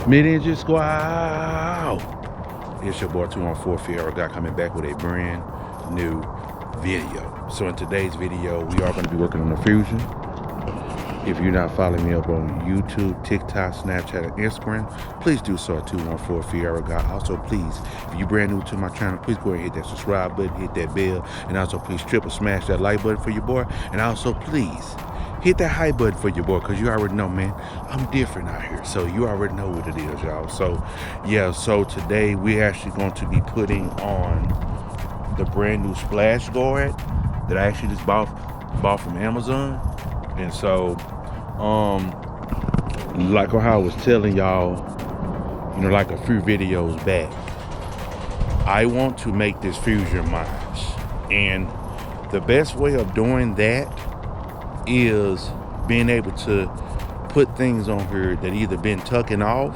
Mid-engine squad. It's your boy 214 Fierro Guy coming back with a brand new video. So in today's video, we are going to be working on the Fusion. If you're not following me up on YouTube, TikTok, Snapchat, and Instagram, please do so at 214 Fierro Guy. Also, please, if you're brand new to my channel, please go ahead and hit that subscribe button, hit that bell, and also please triple smash that like button for your boy. And also, please hit that hype button for your boy, because you already know, man, I'm different out here. So you already know what it is, y'all. So yeah, so today we're actually going to be putting on the brand new splash guard that I actually just bought from Amazon. And so like how I was telling y'all, like a few videos back, I want to make this Fusion mine. And the best way of doing that is being able to put things on here that either been tucking off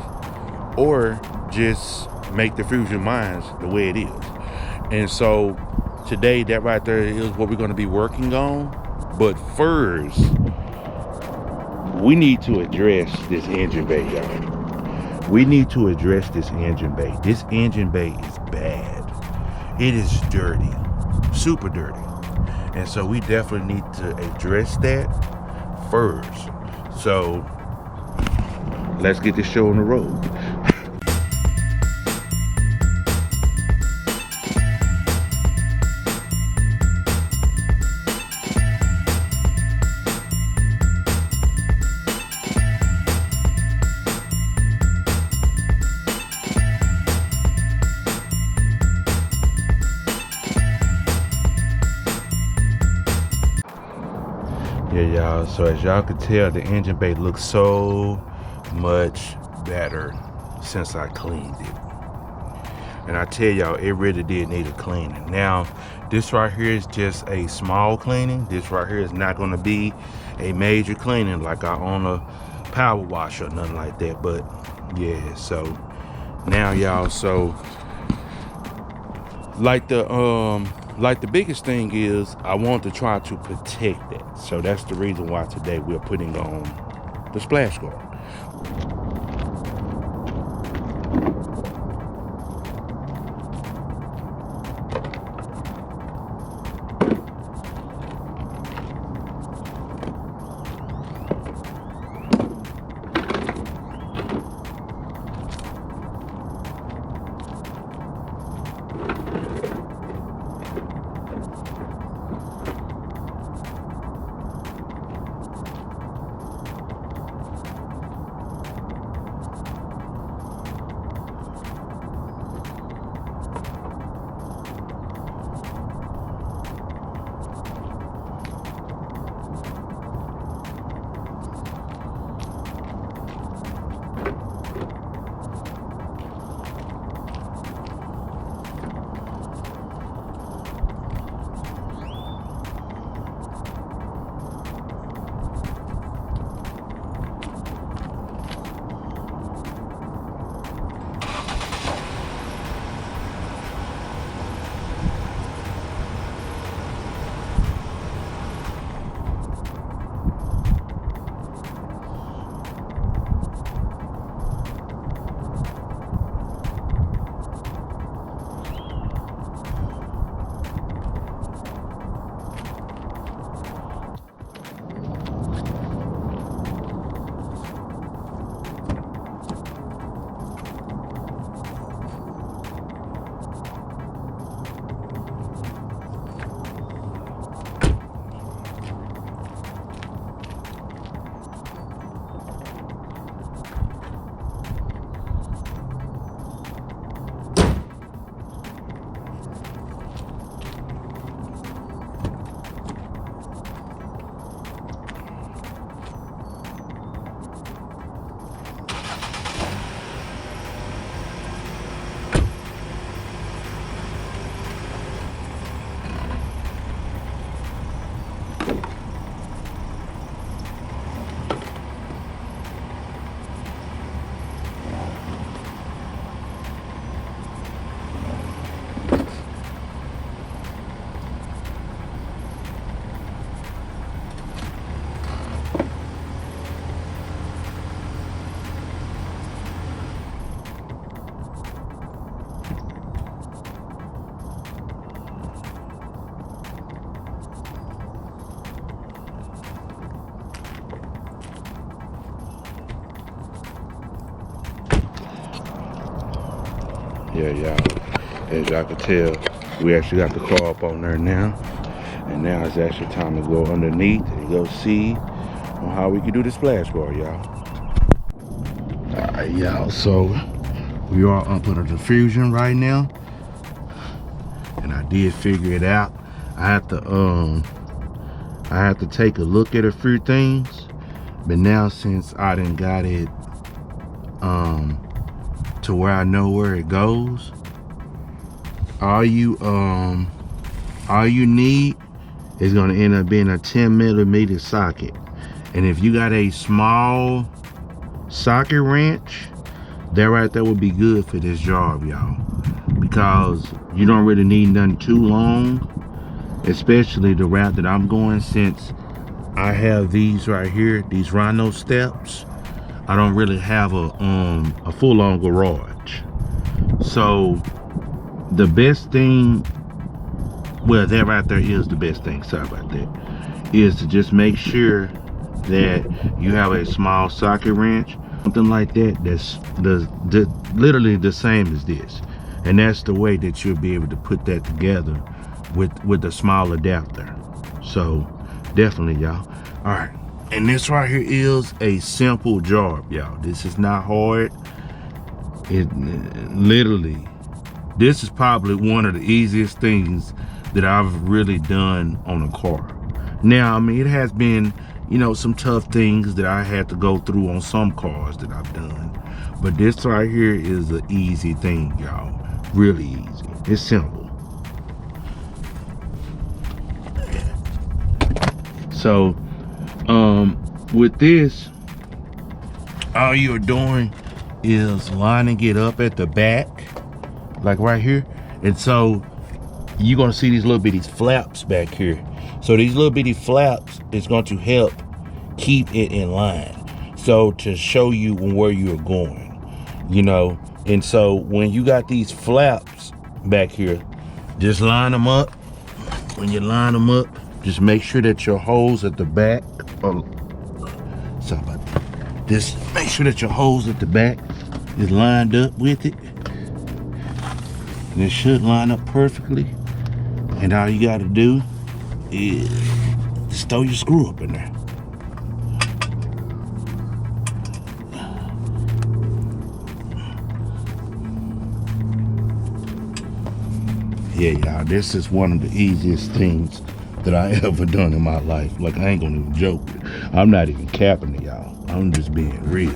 or just make the Fusion mines the way it is. And so today, that right there is what we're going to be working on. But first, we need to address this engine bay, y'all. We need to address this engine bay. This engine bay is bad. It is dirty, super dirty. And so we definitely need to address that first. So let's get this show on the road. Yeah, y'all, so as y'all can tell, the engine bay looks so much better since I cleaned it. And I tell y'all, it really did need a cleaning. Now, this right here is just a small cleaning. This right here is not going to be a major cleaning like I own a power wash or nothing like that. But yeah, so now y'all, so like the biggest thing is I want to try to protect that. So that's the reason why today we're putting on the splash guard. Yeah, y'all. As y'all can tell, we actually got the car up on there now. And now it's actually time to go underneath and go see on how we can do the splash bar, y'all. Alright, y'all. So we are up under the Fusion right now. And I did figure it out. I have to take a look at a few things. But now since I done got it to where I know where it goes, all you need is gonna end up being a 10mm socket. And if you got a small socket wrench, that right there would be good for this job, y'all, because you don't really need nothing too long, especially the route that I'm going. Since I have these right here, these Rhino steps, I don't really have a full-on garage. So the best thing, well, that right there is the best thing, sorry about that, is to just make sure that you have a small socket wrench, something like that, that's literally the same as this. And that's the way that you'll be able to put that together with the small adapter. So definitely, y'all. All right, and this right here is a simple job, y'all. This is not hard. It literally, this is probably one of the easiest things that I've really done on a car. Now, I mean, it has been, you know, some tough things that I had to go through on some cars that I've done. But this right here is an easy thing, y'all. Really easy. It's simple. So, with this, all you're doing is lining it up at the back, like right here. And so you're gonna see these little bitty flaps back here. So these little bitty flaps is going to help keep it in line. So to show you where you're going, you know. And so when you got these flaps back here, just line them up. When you line them up, just make sure that your holes at the back are, sorry about that. Just make sure that your holes at the back is lined up with it. And it should line up perfectly. And all you gotta do is just throw your screw up in there. Yeah, y'all, this is one of the easiest things that I ever done in my life. Like, I ain't gonna even joke with it. I'm not even capping to y'all. I'm just being real.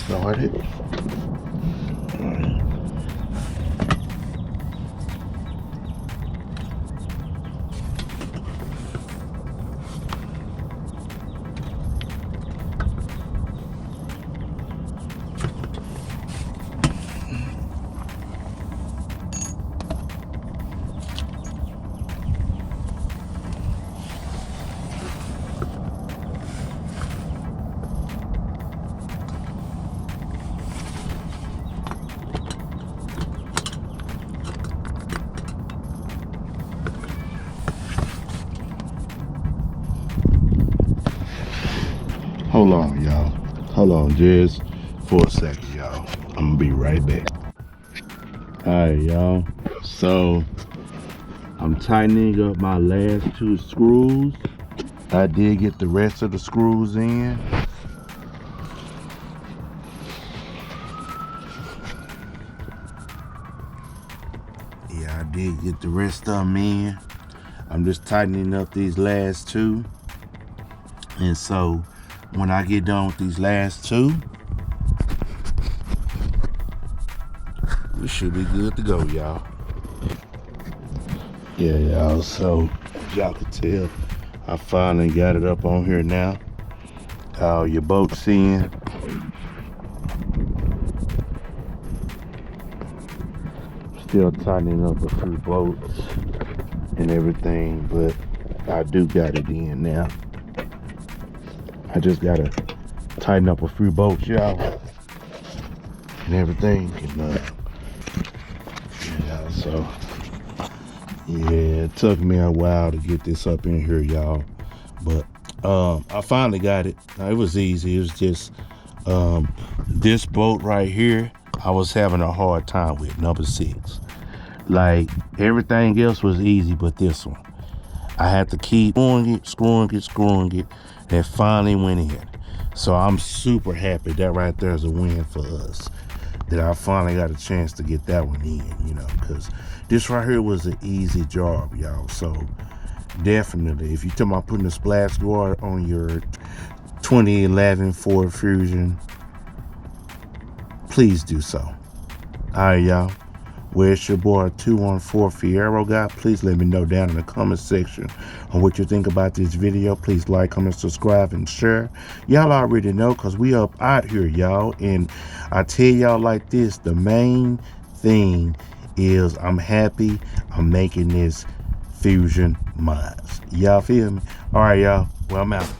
Started. Hold on, y'all. Hold on, just for a second, y'all. I'm gonna be right back. All right, y'all. So I'm tightening up my last 2 screws. I did get the rest of the screws in. Yeah, I did get the rest of them in. I'm just tightening up these last 2. And so when I get done with these last 2, we should be good to go, y'all. Yeah, y'all, so as y'all can tell, I finally got it up on here now. Your bolt's in. Still tightening up a few bolts and everything, but I do got it in now. I just gotta tighten up a few bolts, y'all, and everything. And yeah, so yeah, it took me a while to get this up in here, y'all, but I finally got it. It was easy. It was just this bolt right here I was having a hard time with, number 6. Like, everything else was easy, but this one I had to keep screwing it, and it finally went in. So I'm super happy. That right there is a win for us, that I finally got a chance to get that one in, you know, because this right here was an easy job, y'all. So definitely, if you're talking about putting a splash guard on your 2011 Ford Fusion, please do so. All right, y'all. Well, it's your boy 214 Fierro guy. Please let me know down in the comment section on what you think about this video. Please like, comment, subscribe, and share. Y'all already know, because we up out here, y'all. And I tell y'all like this, the main thing is I'm happy I'm making this Fusion mine. Y'all feel me? All right, y'all. Well, I'm out.